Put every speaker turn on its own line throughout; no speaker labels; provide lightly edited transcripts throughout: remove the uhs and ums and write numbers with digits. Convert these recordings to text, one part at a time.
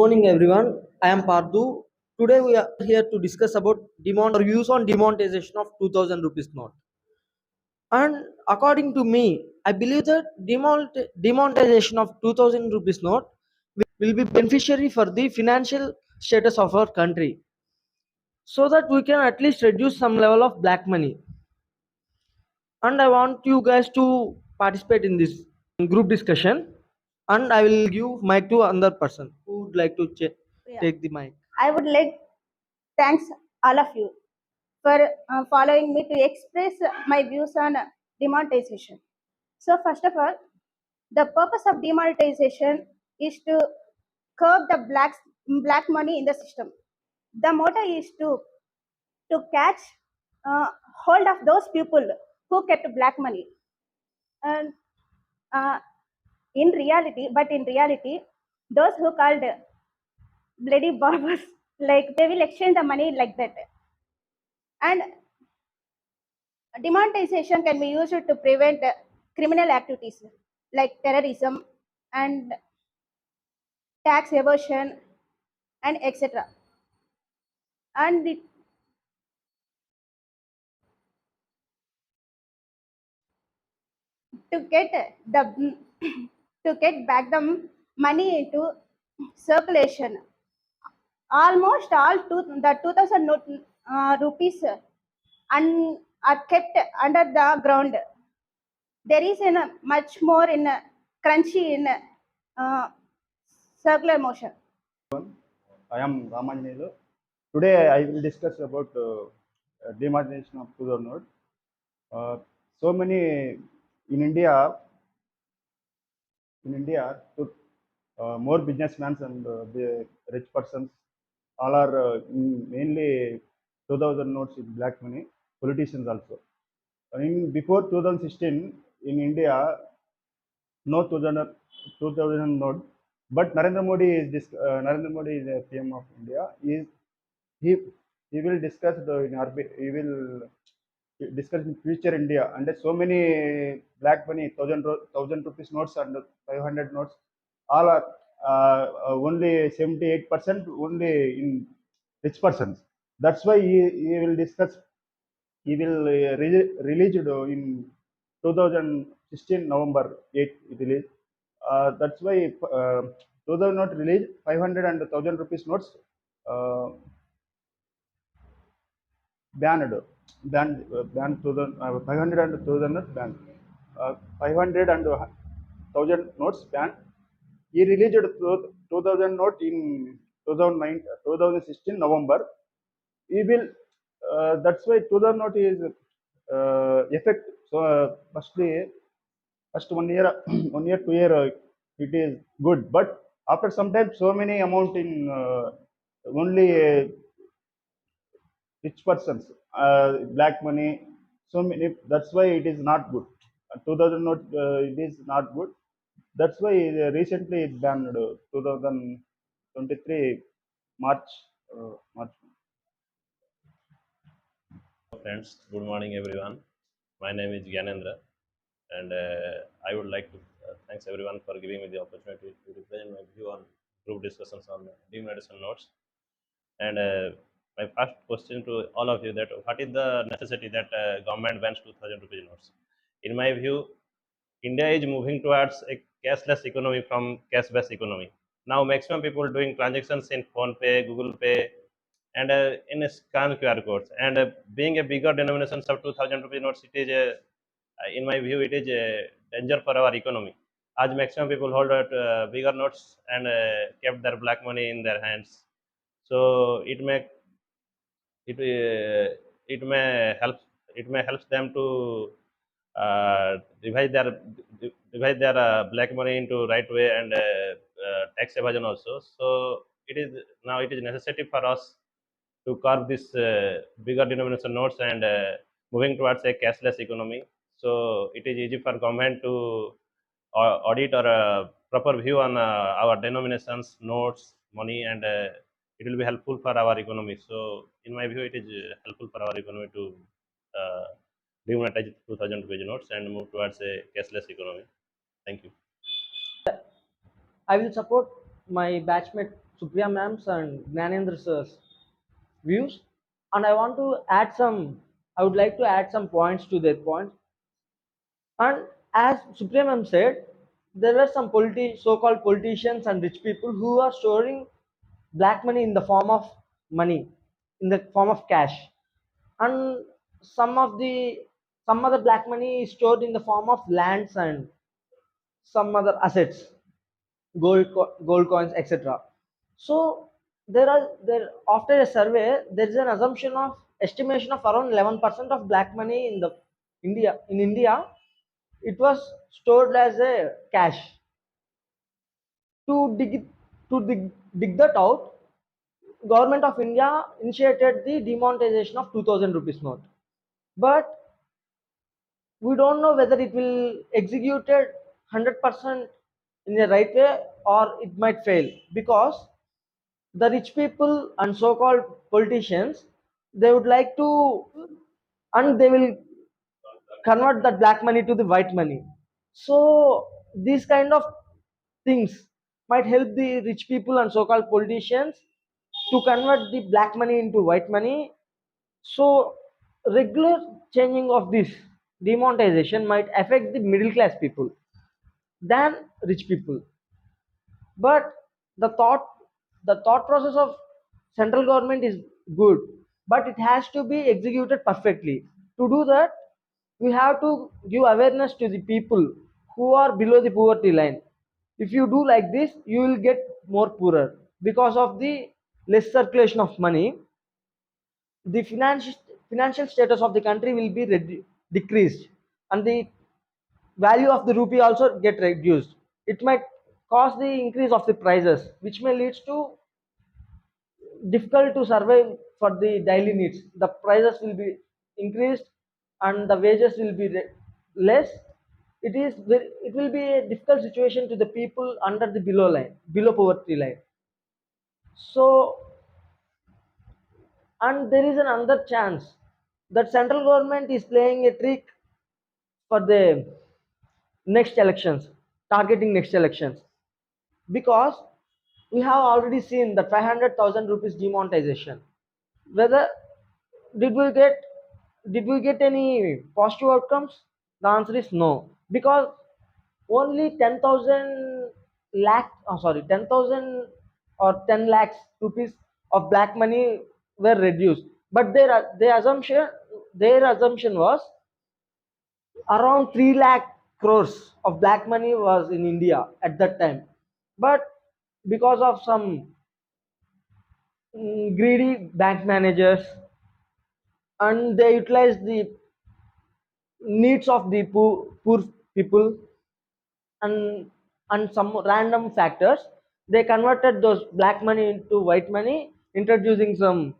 morning, everyone. I am Parthu. Today we are here to discuss about or views on demonetization of 2000 rupees note. And according to me, I believe that demonetization of 2000 rupees note will be beneficiary for the financial status of our country, so that we can at least reduce some level of black money. And I want you guys to participate in this group discussion. And I will give mic to another person who would like to
Yeah,
take the mic.
I would like thanks all of you for following me to express my views on demonetization. So first of all, the purpose of demonetization is to curb the black money in the system. The motto is to catch uh, hold of those people who kept black money. And uh, in reality, those who called bloody barbers, like they will exchange the money like that. And demonetization can be used to prevent criminal activities like terrorism and tax evasion and etc. And to get the to get back the money into circulation, almost all the 2000 rupees are kept under the ground. There is in a much more in a crunchy in a, circular motion.
I am Ramanjanilu. Today I will discuss about demonetization of Tudor note. So many in India, to, more businessmen and the rich persons all are mainly 2000 notes in black money. Politicians also. In before 2016 in India, no 2000 note, but Narendra Modi is Narendra Modi is the PM of India. He he will discuss he will discuss in future India, and so many black money thousand rupees notes and 500 notes all are only 78% only in rich persons. That's why he will discuss. He will release it in 2016 November 8 release. That's why 2000 note release 500 and 1000 rupees notes uh, banned banned 500 and 1000 notes banned. 500 and 1000 notes banned. He released 2000 note in 2009 2016 November. He will that's why 2000 note is effect. So first 1 year 1 year 2 year it is good, but after some time so many amount in only rich persons black money, so many. That's why it is not good. 2000 note it is not good. That's why recently it banned 2023 March. March.
Friends, good morning everyone. My name is Gyanendra, and I would like to thanks everyone for giving me the opportunity to represent my view on group discussions on demonetization notes. And my first question to all of you, that what is the necessity that government bans 2000 rupees notes? In my view, India is moving towards a cashless economy from cash-based economy. Now, maximum people doing transactions in Phone Pay, Google Pay, and in a scan QR codes. And being a bigger denominations of 2000 rupee notes, it is in my view, it is a danger for our economy. As maximum people hold bigger notes and kept their black money in their hands, so it may help them to divide their black money into right way, and tax evasion also. So it is necessary for us to curb this bigger denomination notes and moving towards a cashless economy. So it is easy for government to audit or proper view on our denominations, notes, money, and it will be helpful for our economy. So in my view, it is helpful for our economy to uh, demonetize 2000 rupees notes and move towards a cashless economy. Thank you.
I will support my batchmate Supriya ma'am's and Gnanendra sir's views, and I want to add some. I would like to add some points to their points. And as Supriya ma'am said, there were some so-called politicians and rich people who are storing black money in the form of money, in the form of cash, and some of the some other black money is stored in the form of lands and some other assets, gold coins, etc. So there after a survey, there is an assumption of estimation of around 11% of black money in the India. It was stored as a cash. To dig that out, government of India initiated the demonetization of 2000 rupees note. But we don't know whether it will executed 100% in the right way or it might fail, because the rich people and so-called politicians, they would like to, and they will convert that black money to the white money. So these kind of things might help the rich people and so-called politicians to convert the black money into white money. So regular changing of this demonetization might affect the middle class people than rich people. But the thought process of central government is good, but it has to be executed perfectly. To do that, we have to give awareness to the people who are below the poverty line. If you do like this, you will get more poorer because of the less circulation of money. The financial status of the country will be decreased, and the value of the rupee also get reduced. It might cause the increase of the prices, which may lead to difficult to survive for the daily needs. The prices will be increased and the wages will be less. It will be a difficult situation to the people under the below poverty line. So, and there is another chance that central government is playing a trick for the next elections, targeting next elections, because we have already seen the 500,000 rupees demonetization. Whether did we get did we get any positive outcomes? The answer is no, because only 10,000 lakh, oh sorry, 10,000 or 10 lakhs rupees of black money were reduced. But their assumption was around 3 lakh crores of black money was in India at that time. But because of some greedy bank managers, and they utilize the needs of the poor people, and some random factors, they converted those black money into white money, introducing some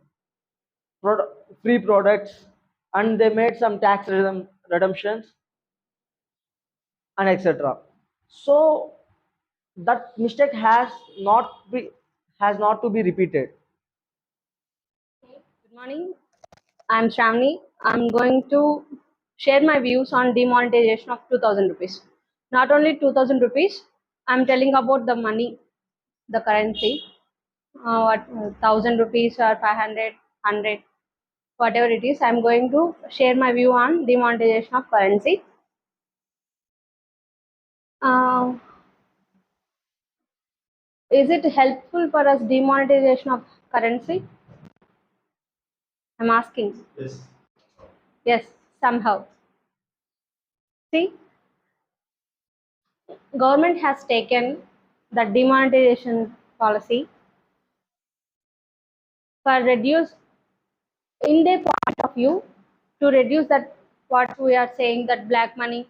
free products, and they made some tax redemptions and etc. So that mistake has not to be repeated.
Good morning. I'm Shravani. I'm going to share my views on demonetization of 2000 rupees. Not only 2000 rupees, I'm telling about the money, the currency, what 1000 rupees or 500, 100, whatever it is. I'm going to share my view on demonetization of currency. Uh, is it helpful for us demonetization of currency? I'm asking. Yes, somehow. See, government has taken the demonetization policy for reduce in their point of view to reduce that what we are saying, that black money,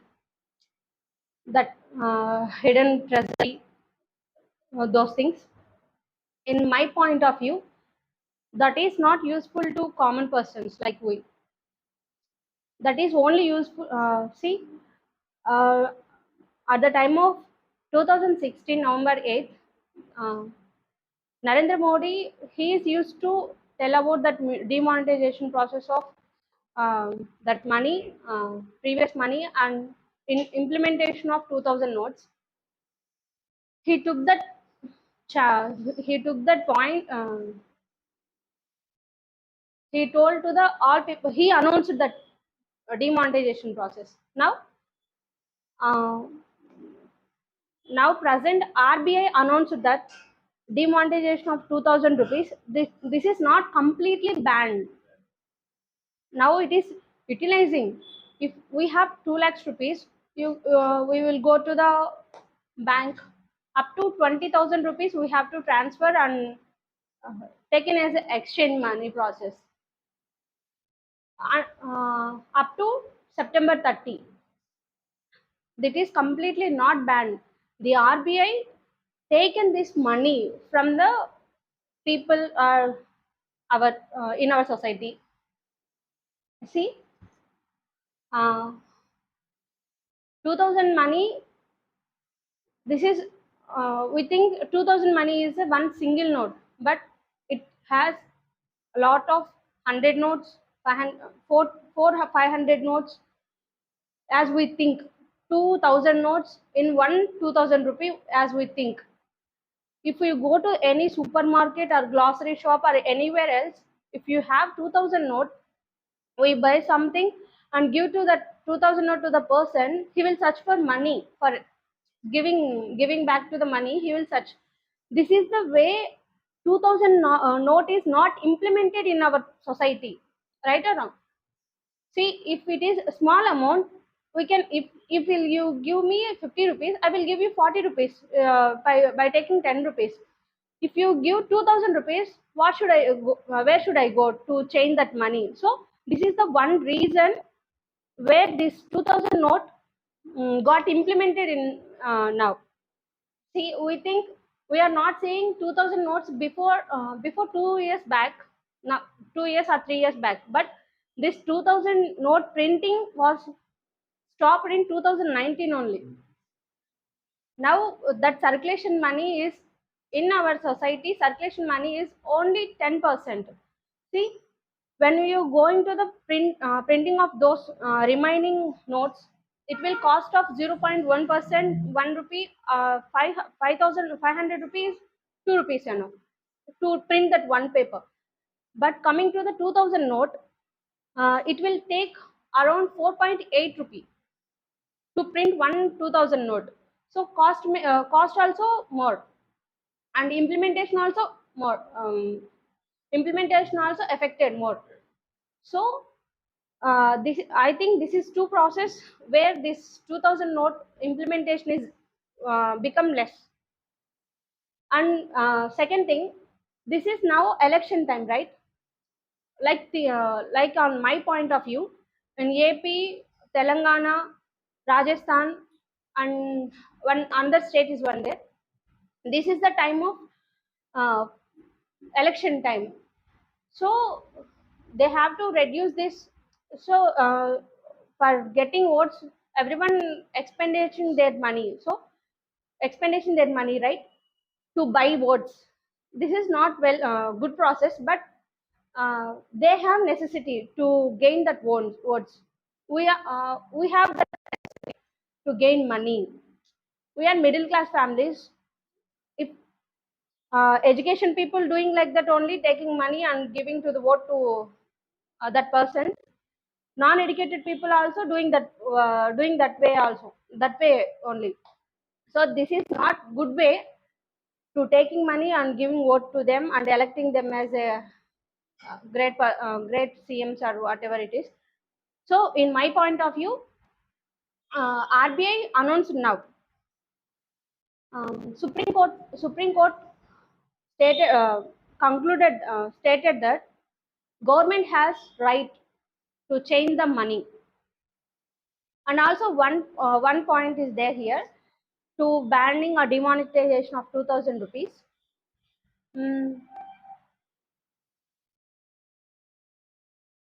that hidden treasury, those things. In my point of view, that is not useful to common persons like we. That is only useful. See, uh, at the time of 2016 November 8th, uh, Narendra Modi, he is used to tell about that demonetization process of that money, previous money, and in implementation of 2000 notes. He took that he took that point. He told to the all people. He announced that demonetization process. Uh, Now present RBI announced that demonetization of 2000 rupees. This is not completely banned. Now it is utilizing. If we have 2 lakhs rupees, we will go to the bank. Up to 20,000 rupees we have to transfer and taken as an exchange money process. Up to September 30. That is completely not banned. The RBI taken this money from the people are our in our society. See, uh, 2000 money. This is we think 2000 money is a one single note, but it has a lot of 100 notes, 500, 500 notes. As we think, 2000 notes in one 2000 rupee. As we think, if you go to any supermarket or grocery shop or anywhere else, if you have 2000 note, we buy something and give to that 2000 note to the person, he will search for money for giving back to the money. He will search. This is the way 2000 note is not implemented in our society, right or wrong? See, if it is a small amount, we can, if will you give me 50 rupees, I will give you 40 rupees by taking 10 rupees. If you give 2000 rupees, what should I go, where should I go to change that money? So this is the one reason where this 2000 note got implemented in now. See, we think we are not saying 2000 notes before 2 years back, now 2 years or 3 years back, but this 2000 note printing was stopped in 2019 only. Now that circulation money is in our society, circulation money is only 10%. See, when you go into the printing of those remaining notes, it will cost of 0.1%, 1 rupee, 5,500 rupees, 2 rupees, to print that one paper. But coming to the 2000 note, it will take around 4.8 rupee to print one 2000 note. So cost also more, and implementation also more. Implementation also affected more. So this, I think this is two process where this 2000 note implementation is become less. And second thing, this is now election time, right? Like on my point of view, in AP, Telangana, Rajasthan, and one another state is one there. This is the time of uh, election time, so they have to reduce this. So for getting votes, everyone expending their money. So expending their money, right, to buy votes. This is not well good process, but they have necessity to gain that votes. We have that to gain money. We are middle class families. If education people doing like that only, taking money and giving to the vote to that person, non-educated people also doing that way also, that way only. So this is not good way to taking money and giving vote to them and electing them as a great CMs or whatever it is. So in my point of view, RBI announced now. Supreme Court stated stated that government has right to change the money. And also one point is there here, to banning or demonetization of 2000 rupees. Mm,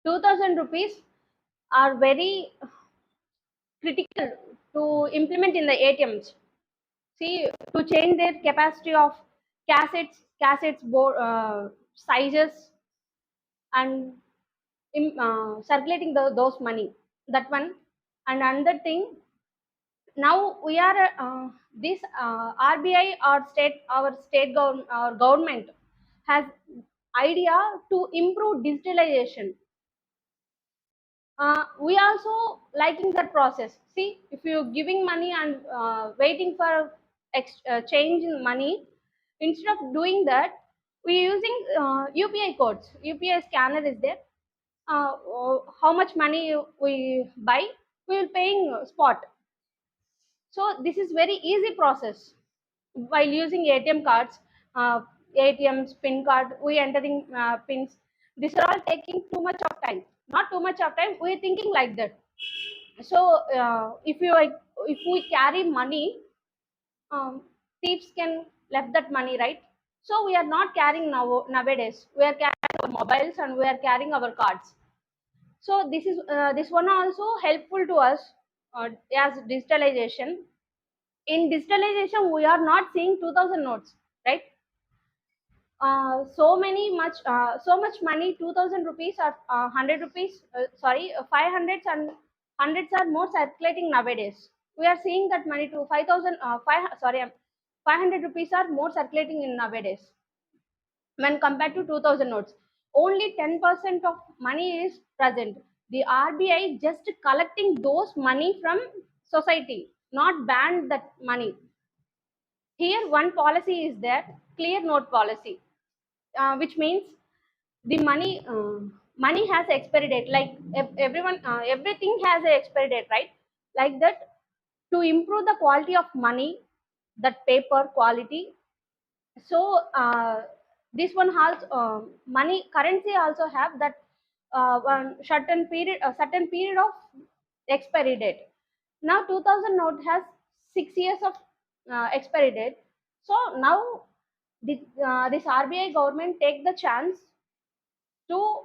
2000 rupees are very critical to implement in the ATMs. See, to change their capacity of cassettes board sizes, and circulating those money. That one. And another thing, Now we are this RBI or our government has idea to improve digitalization. We also liking that process. See, if you're giving money and waiting for change in money, instead of doing that, we're using UPI codes. UPI scanner is there. How much money we buy, we will paying spot. So this is very easy process. While using ATM cards, ATMs, PIN card, we entering pins. These are all taking too much of time. Not too much of time. We are thinking like that. So if we carry money, thieves can left that money, right? So we are not carrying nowadays. We are carrying our mobiles and we are carrying our cards. So this one also helpful to us as digitalization. In digitalization, we are not seeing 2000 notes, right? So much money, 2000 rupees or 100 rupees, 500s and hundreds are more circulating nowadays. We are seeing that money to 5000 500 rupees are more circulating in nowadays when compared to 2000 notes. Only 10% of money is present. The RBI just collecting those money from society, not ban that money. Here one policy is there, clear note policy, which means the money has expiry date. Like everything has a expiry date, right? Like that, to improve the quality of money, that paper quality. So this one has money currency also have that one certain period of expiry date. Now 2000 note has 6 years of expiry date. So now this RBI government take the chance to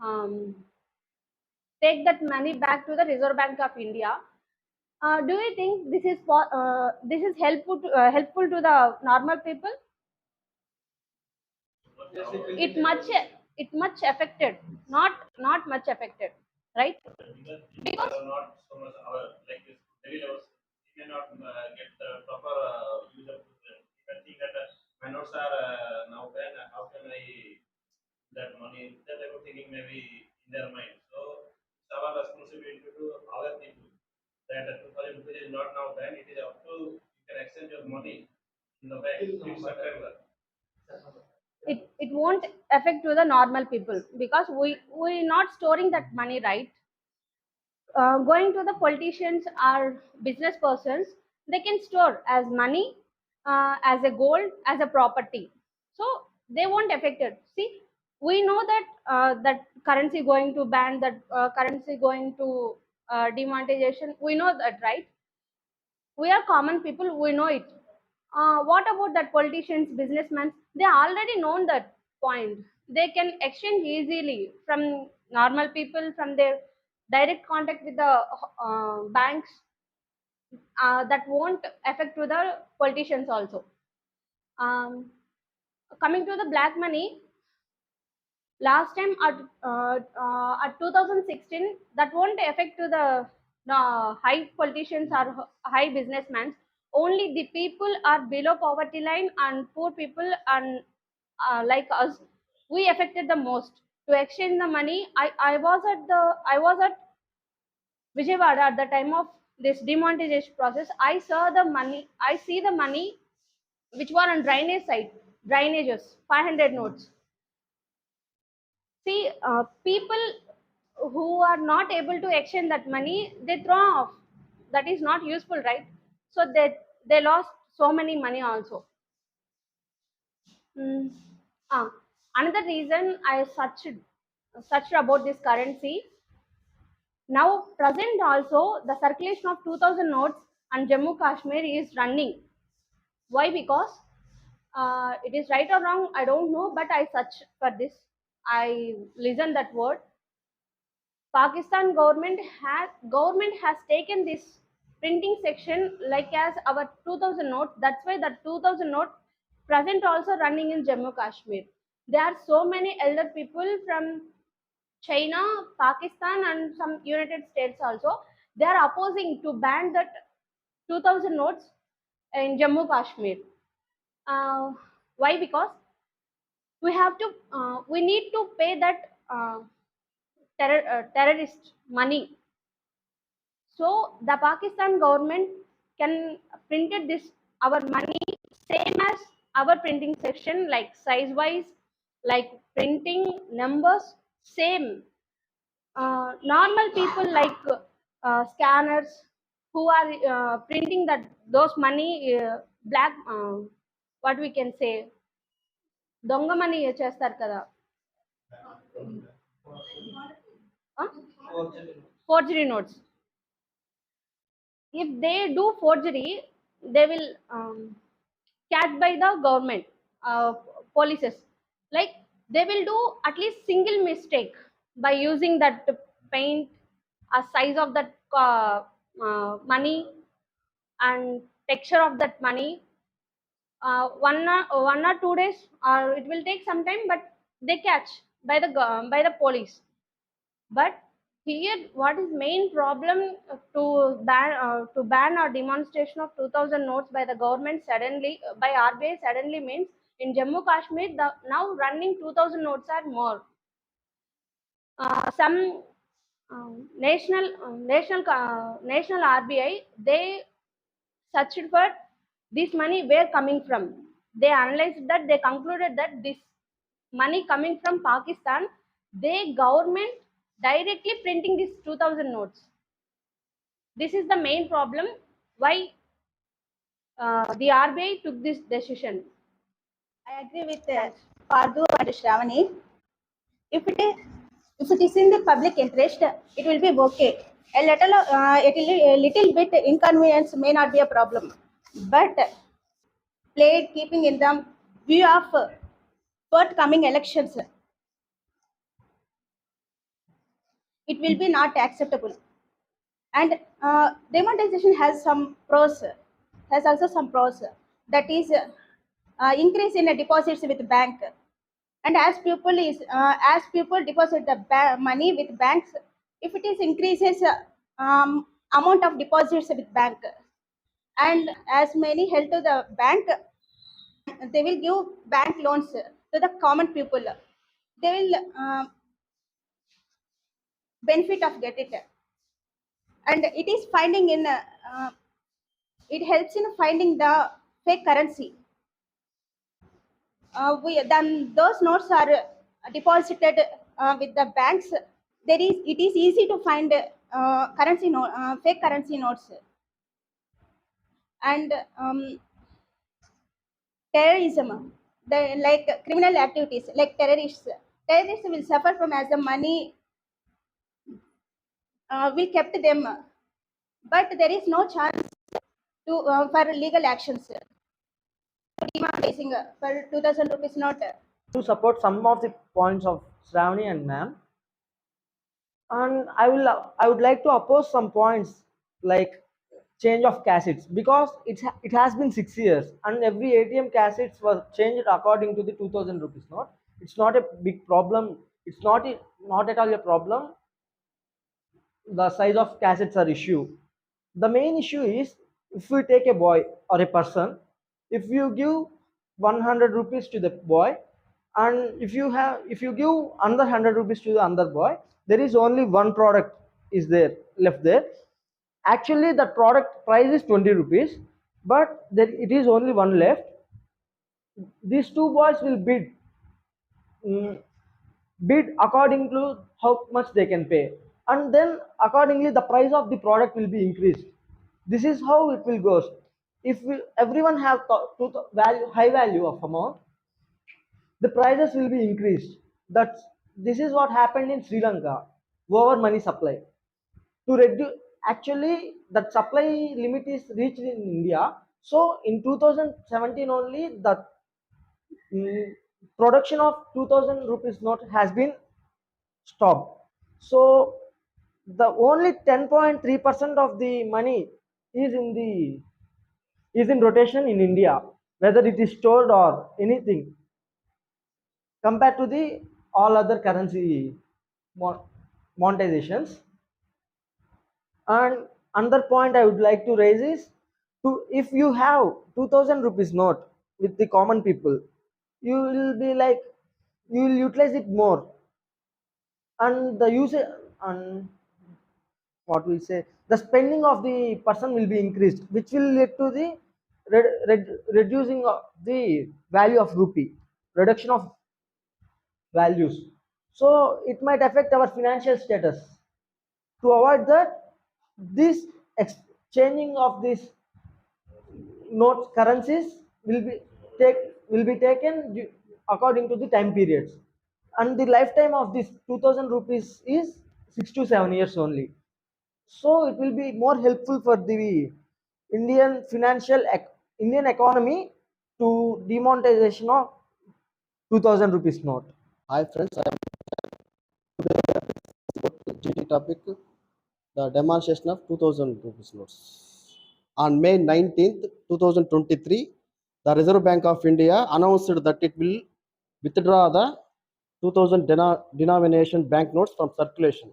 um, take that money back to the Reserve Bank of India. Do you think this is helpful to the normal people? It much it much affected, not much affected, right?
People
Because
are not so much aware. Like this daily levels, you cannot get the proper user to them. You can think that my notes are now banned. How can I that money? That they were thinking maybe in their mind. So it's our responsibility to our people that 2000 rupees is not now banned. It is up to you can exchange your money in the bank till September.
it won't affect to the normal people because we not storing that money, right? Going to the politicians or business persons, they can store as money, as a gold, as a property. So they won't affect it. See, we know that that currency going to ban, that currency going to demonetization. We know that, right? We are common people. We know it. What about that politicians, businessmen? They already known that point. They can exchange easily from normal people, from their direct contact with the banks. That won't affect to the politicians also. Um, Coming to the black money, last time at 2016, that won't affect to the high politicians or high businessmen. Only the people are below poverty line and poor people and like us, we affected the most. To exchange the money, I was at Vijayawada at the time of this demonetization process. I saw the money. I see the money which were on drainage side, drainages, 500 notes. See, people who are not able to exchange that money, they throw off. That is not useful, right? So they lost so many money also. Mm. Another reason I searched about this currency. Now present also the circulation of 2000 notes and Jammu Kashmir is running. Why? Because it is right or wrong, I don't know, but I search for this. I listen that word. Pakistan government has taken this printing section like as our 2000 note. That's why the 2000 note present also running in Jammu Kashmir. There are so many elder people from China, Pakistan, and some United States also. They are opposing to ban that 2000 notes in Jammu Kashmir. Why? Because we need to pay that terrorist money. So the Pakistan government can printed this our money same as our printing section, like size wise, like printing numbers same. Normal people like scanners who are printing those money black, what we can say, దొంగ money చేస్తారు కదా, forgery notes. If they do forgery, they will catch by the government, polices. Like they will do at least single mistake by using that paint, a size of that money, and texture of that money. 1 or 2 days, or it will take some time, but they catch by by the police. But here, what is main problem to ban or demonstration of 2000 notes by the government suddenly, by RBI suddenly, means in Jammu Kashmir the now running 2000 notes are more. Some national RBI, they searched for this money where coming from. They analyzed that, they concluded that this money coming from Pakistan, they government directly printing these 2000 notes. This is the main problem why the RBI took this decision.
I agree with
Thanks.
Pardu and Shravani. If it is in the public interest, it will be okay. A little bit inconvenience may not be a problem, but played keeping in the view of forthcoming elections, it will be not acceptable. And demonetization has some pros, has also some pros. That is increase in deposits with bank. And as people deposit the money with banks, if it is increases amount of deposits with bank, and as many held to the bank, they will give bank loans to the common people. They will benefit of get it, and it is finding in it helps in finding the fake currency. We then those notes are deposited with the banks. It is easy to find fake currency notes. And terrorism, the like criminal activities like terrorists will suffer from as the money we kept them, but there is no chance to for legal actions demonetizing for 2000 rupees note.
To support some of the points of Shravani and ma'am, and I would like to oppose some points like change of cassettes, because it has been 6 years and every ATM cassettes was changed according to the 2000 rupees note. It's not a big problem. It's not at all a problem. The size of cassettes are issue. The main issue is, if we take a boy or a person, if you give 100 rupees to the boy, and if you give another 100 rupees to the other boy, there is only one product is there left there. Actually the product price is 20 rupees, but there it is only one left. These two boys will mm, bid according to how much they can pay, and then accordingly the price of the product will be increased. This is how it will go. If everyone have high value of amount, the prices will be increased. This is what happened in Sri Lanka. Over money supply, to reduce, actually that supply limit is reached in India. So in 2017 only the mm, production of 2000 rupees note has been stopped. So the only 10.3% of the money is in the is in rotation in India, whether it is stored or anything, compared to the all other currency monetizations. And another point I would like to raise is, if you have 2000 rupees note with the common people, you will be like, you will utilize it more, and the usage, and what we say, the spending of the person will be increased, which will lead to the reducing of the value of rupee, reduction of values. So it might affect our financial status. To avoid that, this exchanging of these notes currencies will be take will be taken according to the time periods, and the lifetime of this 2000 rupees is 6 to 7 years only. So it will be more helpful for the Indian economy to demonetization of 2000 rupees note.
Hi friends, I am GT topic, the demonstration of 2000 rupees notes. On May 19th, 2023, the Reserve Bank of India announced that it will withdraw the 2000 denomination banknotes from circulation,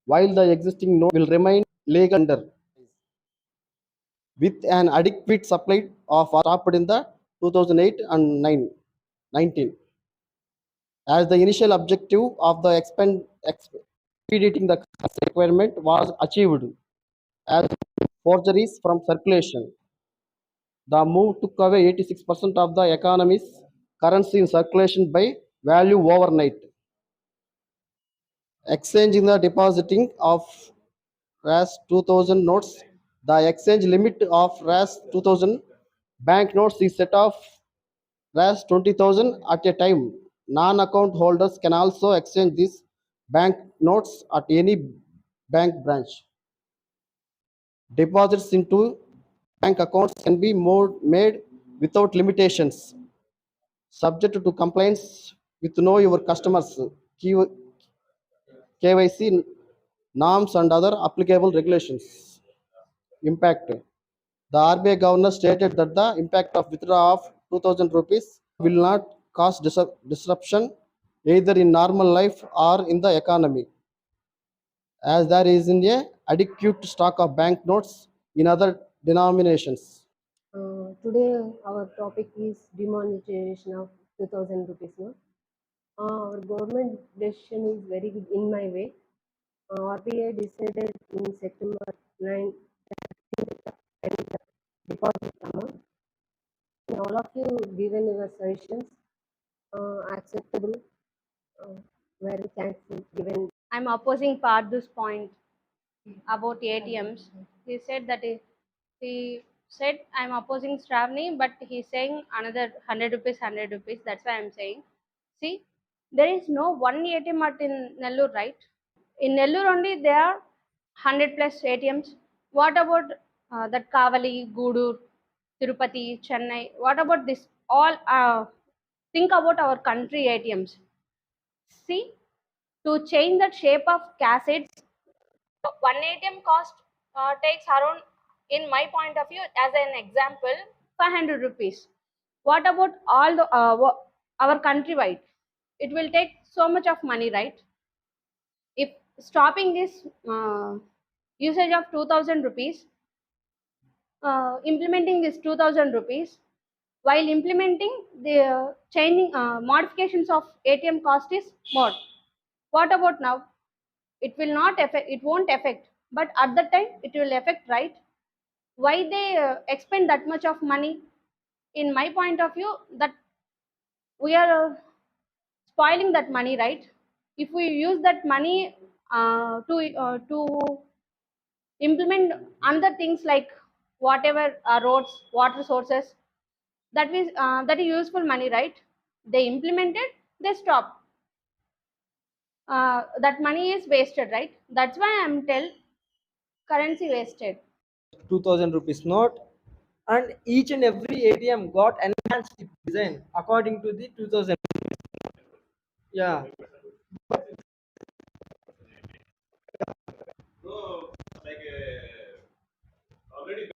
while the existing note will remain legal under, with an adequate supply of stopped in the 2008 and 19, as the initial objective of the expediting the requirement was achieved as forgeries from circulation. The move took away 86% of the economy's currency in circulation by value overnight. Exchanging the depositing of RAS 2000 notes, the exchange limit of RAS 2000 banknotes is set of RAS 20,000 at a time. Non-account holders can also exchange these banknotes at any bank branch. Deposits into bank accounts can be made without limitations, subject to compliance with Know Your Customers KYC norms and other applicable regulations. Impact. The RBI governor stated that the impact of withdrawal of 2000 rupees will not cause disruption either in normal life or in the economy, as there is in a adequate stock of banknotes in other denominations.
Today our topic is demonetization of 2000 rupees note. Our government decision is very good in my way. RBI decided in September 9 and deposit amount. All of you given your suggestions acceptable. Very thankful given.
I'm opposing Pardu's point about ATMs. He said that he said I'm opposing Stravni, but he's saying another 100 rupees, 100 rupees. That's why I'm saying. See, there is no one ATM at in Nellore, right? In Nellore only there are 100 plus ATMs. What about that Kavali, Gudur, Tirupati, Chennai? What about this? All think about our country ATMs. See, to change the shape of cassettes, one ATM cost takes around, in my point of view, as an example, 500 rupees. What about all the our countrywide? It will take so much of money, right? If stopping this usage of 2000 rupees, implementing this 2000 rupees, while implementing the changing modifications of ATM cost is more. What about now? It will not affect, it won't affect, but at that time it will affect, right? Why they expend that much of money? In my point of view, that we are spoiling that money, right? If we use that money to implement other things like whatever roads, water sources, that is useful money, right? They implemented, they stop. That money is wasted, right? That's why I'm tell currency wasted.
2000 rupees note, and each and every ATM got enhanced design according to the 2000. Yeah.
No, like already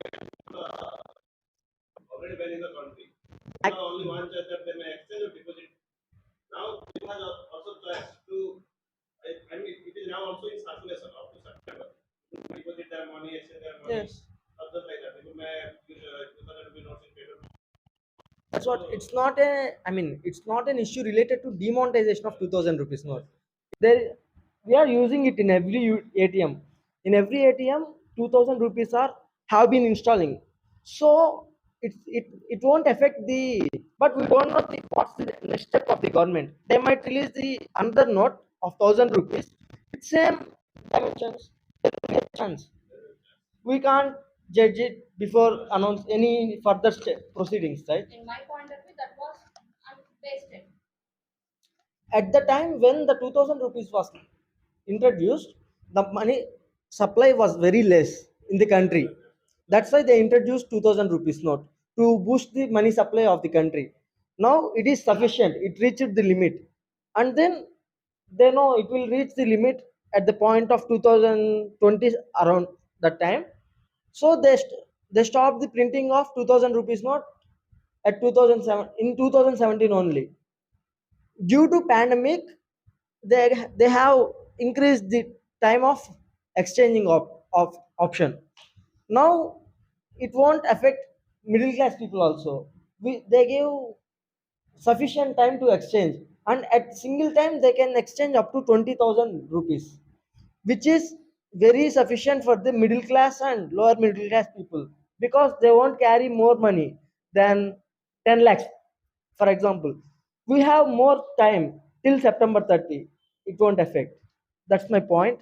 already been in the country. Now only one choice that they may exchange or deposit. Now people have also choice to. I mean, it is now also in circulation up to September. Deposit their money, exchange their money.
Yes.
Others like that. People may
that's what, it's not a, I mean, it's not an issue related to demonetization of 2000 rupees note. There, we are using it in every ATM. In every ATM, 2000 rupees are have been installing. So it won't affect the, but we don't know what's the next step of the government. They might release the another note of 1000 rupees. It's same dimensions, chance. We can't judge it before announce any further proceedings, right?
In my point of view, that was unwasted.
At the time when the 2000 rupees was introduced, the money supply was very less in the country. That's why they introduced 2000 rupees note to boost the money supply of the country. Now it is sufficient, it reached the limit. And then they know it will reach the limit at the point of 2020, around that time. So they stopped the printing of 2000 rupees note at 2007, in 2017 only. Due to pandemic, they have increased the time of exchanging of option. Now it won't affect middle class people also. They give sufficient time to exchange, and at single time they can exchange up to 20,000 rupees, which is very sufficient for the middle class and lower middle class people, because they won't carry more money than 10 lakhs, for example. We have more time till September 30. It won't affect. That's my point.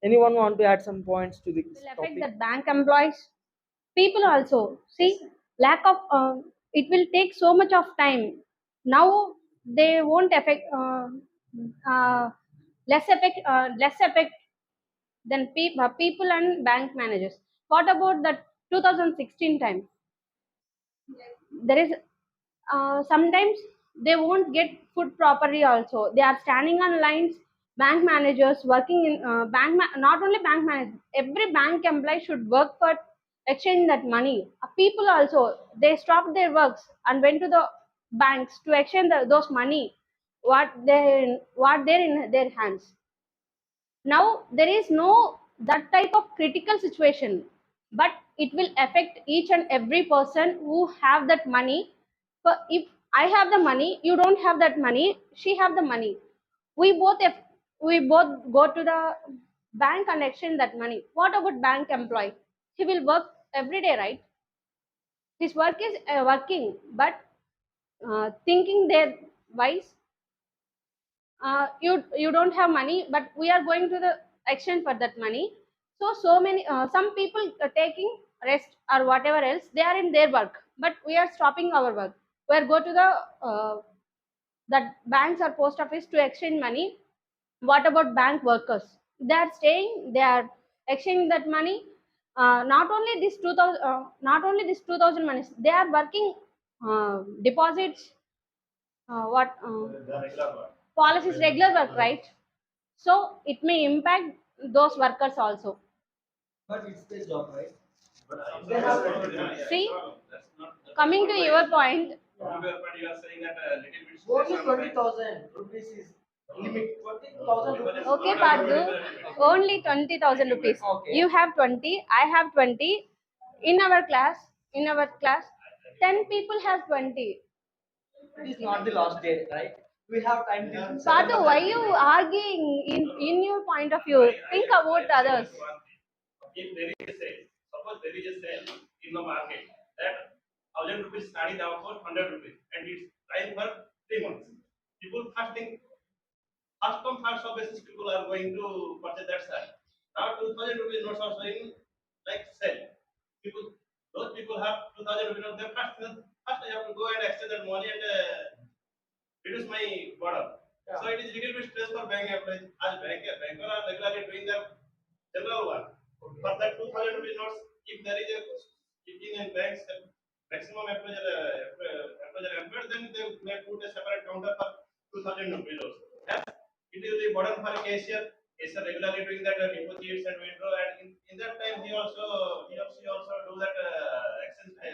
Anyone want to add some points to this
Will affect
topic?
the bank employees, people also. See, lack of it will take so much of time. Now they won't affect less effect than people and bank managers. What about the 2016 time? There is sometimes they won't get food properly also. They are standing on lines. Bank managers working in not only bank managers, every bank employee should work for exchange that money. People also, they stopped their works and went to the banks to exchange those money what they're in their hands. Now there is no that type of critical situation, but it will affect each and every person who have that money. But if I have the money, you don't have that money, she have the money, we both if we both go to the bank and exchange that money. What about bank employee? He will work every day, right? His work is working, but thinking their wise, you don't have money, but we are going to the exchange for that money. So many some people are taking rest or whatever else, they are in their work, but we are stopping our work. We are go to the that banks or post office to exchange money. What about bank workers? They are staying, they are exchanging that money. Not only this 2000 not only this 2000 money, they are working deposits, what policies, regular work, right? So it may impact those workers also.
But it's their job, right?
See, coming to your point,
You are saying that a little bit
Only
stress on
20,000 rupees is limit. 20,000 rupees.
okay, Pardu, only 20,000 rupees.
Okay.
You have 20, I have 20. In our class, 10 people have 20.
It is not the last day, right? We have time till
Pardu,
September
why
30.
you arguing in your point of view? Think about others.
If there is a sale, suppose there is a sale in the market that 1,000 rupees starting now for 100 rupees and it's time for 3 months. People first think, first come first serve basis people are going to purchase that sale. Now 2,000 rupees notes are showing like sale. People, those people have 2,000 rupees notes. They first I have to go and exchange that money and reduce my border. Yeah. So it is little bit stress for bank employees. As banker are regularly doing their general work. For that 2,000 rupees notes, if there is a keeping in banks maximum employer, then they may put a separate counter for 2,000 rupees also. Yes, it is the burden for a cashier. Cashier regularly doing that deposits and withdraw, and in that time he or she also do that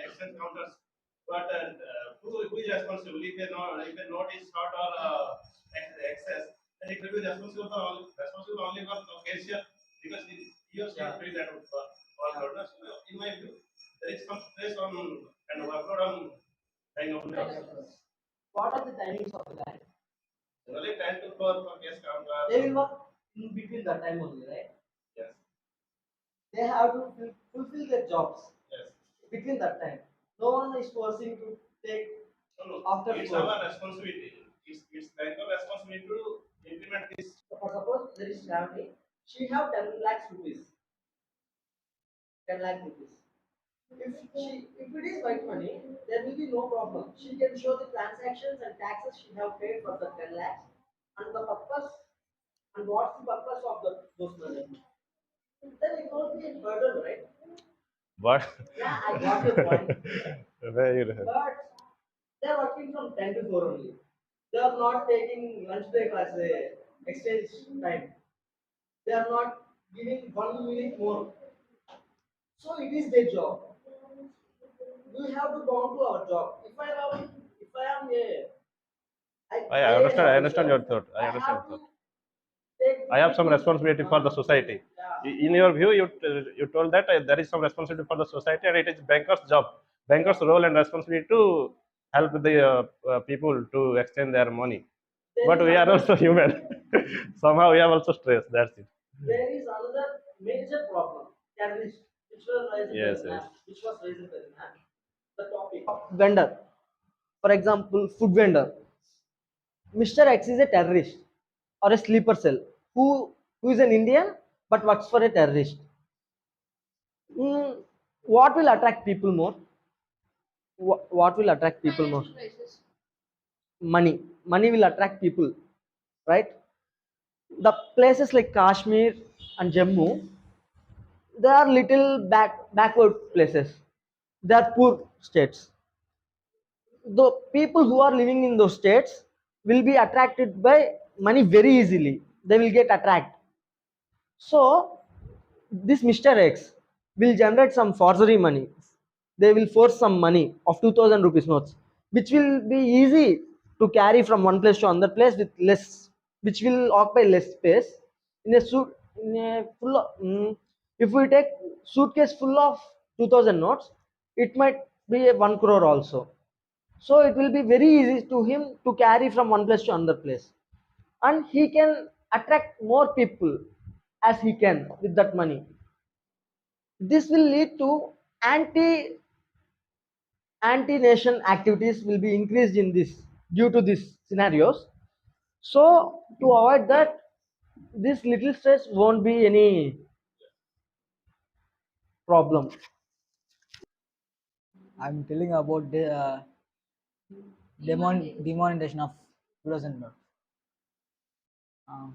exchange counters. But who is responsible if a note is short or excess? Then it will be responsible only for cashier because he or she is doing that for all. So in my view, there is some stress on and workload on
What are the timings of the line?
Only 10 to 4 for case counter.
They will work in between that time only, right?
Yes.
They have to fulfill their jobs
Yes.
between that time. No one is forcing to take
No,
after
it's
4.
our responsibility. It's bank responsibility to implement this.
For suppose there is family, she have 10 lakhs rupees. 10 lakh rupees. If it is white money, there will be no problem. She can show the transactions and taxes she have paid for the 10 lakhs and the purpose and what's the purpose of those money. Then it won't be a burden, right?
But
Yeah, I got your point.
very good.
But they are working from 10 to 4 only. They are not taking lunch break as a exchange time. They are not giving 1 minute more. So it is their job. We have to go to our job. If I am a
I
IAS
understand. I
officer,
understand your thought. I
I
understand
have
your
to
thought.
take
I
the
have some
people.
responsibility for the society.
Yeah.
In your view, you told that there is some responsibility for the society, and it is banker's job, banker's role and responsibility to help the people to exchange their money.
There
But
is
we are
another
also human. Somehow we have also stress. That's it.
there is another major problem. Terrorist, which was raised by
Yes,
the
yes.
man, which was raised by the man. The topic. Vendor, for example, food vendor. Mr. X is a terrorist or a sleeper cell who is an Indian but works for a terrorist. What will attract people more? What will attract people more? Money will attract people, right? The places like Kashmir and Jammu, they are little backward places. They are poor states. The people who are living in those states will be attracted by money very easily. They will get attracted. So this Mr. X will generate some forgery money. They will force some money of 2000 rupees notes, which will be easy to carry from one place to another place with less, which will occupy less space. In a suit, in a full, if we take suitcase full of 2000 notes, it might be a 1 crore also. So it will be very easy to him to carry from one place to another place, and he can attract more people as he can with that money. This will lead to anti nation activities will be increased in this due to these scenarios. So to avoid that, this little stress won't be any problem.
I'm telling about the demonetization of 2000. Uh,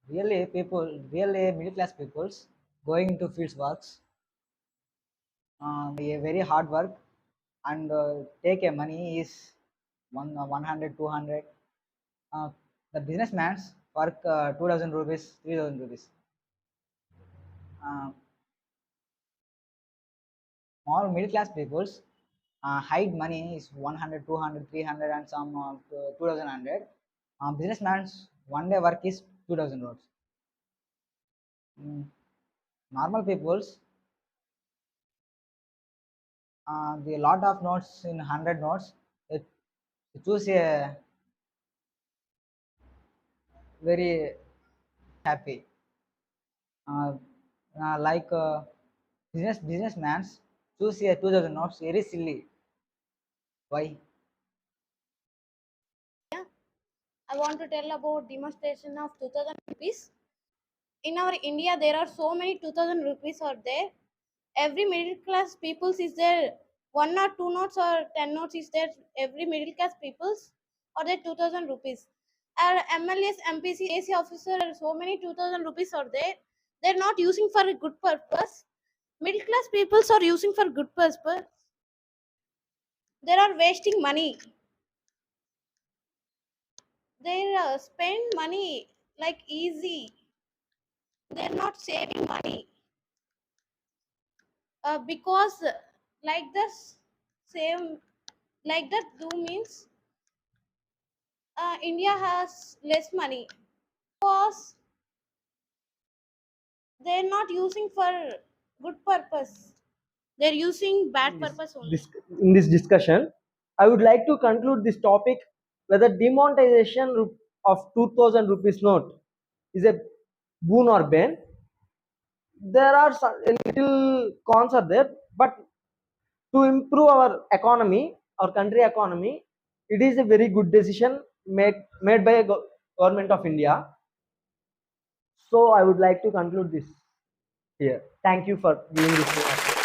really middle class peoples going into fields works, a very hard work, and take a money is 100, 200. Uh, the businessman's work 2000 rupees, 3000 rupees. Uh, Small middle class peoples hide money is 100, 200, 300, and some 2000. Businessman's one day work is 2000 rods. Normal people's the lot of notes in 100 notes, it, they choose a very happy. Uh, like businessman's choose a 2000 notes very silly. Why?
I want to tell about demonstration of 2000 rupees. In our India, there are so many 2000 rupees are there. Every middle class peoples is there. One or two notes or 10 notes is there. Every middle class peoples are there 2000 rupees. Our MLAs, MPC, AC officer, so many 2000 rupees are there. They're not using for a good purpose. Middle class peoples are using for good purpose. They are wasting money. They spend money like easy. They're not saving money because like this same like that do means India has less money because they're not using for good purpose.
They're using bad purpose only.
In this discussion, I would like to conclude this topic whether demonetization of 2000 rupees note is a boon or bane. There are some little cons are there, but to improve our economy, our country economy, it is a very good decision made by a government of India. So I would like to conclude this here. Thank you for giving this.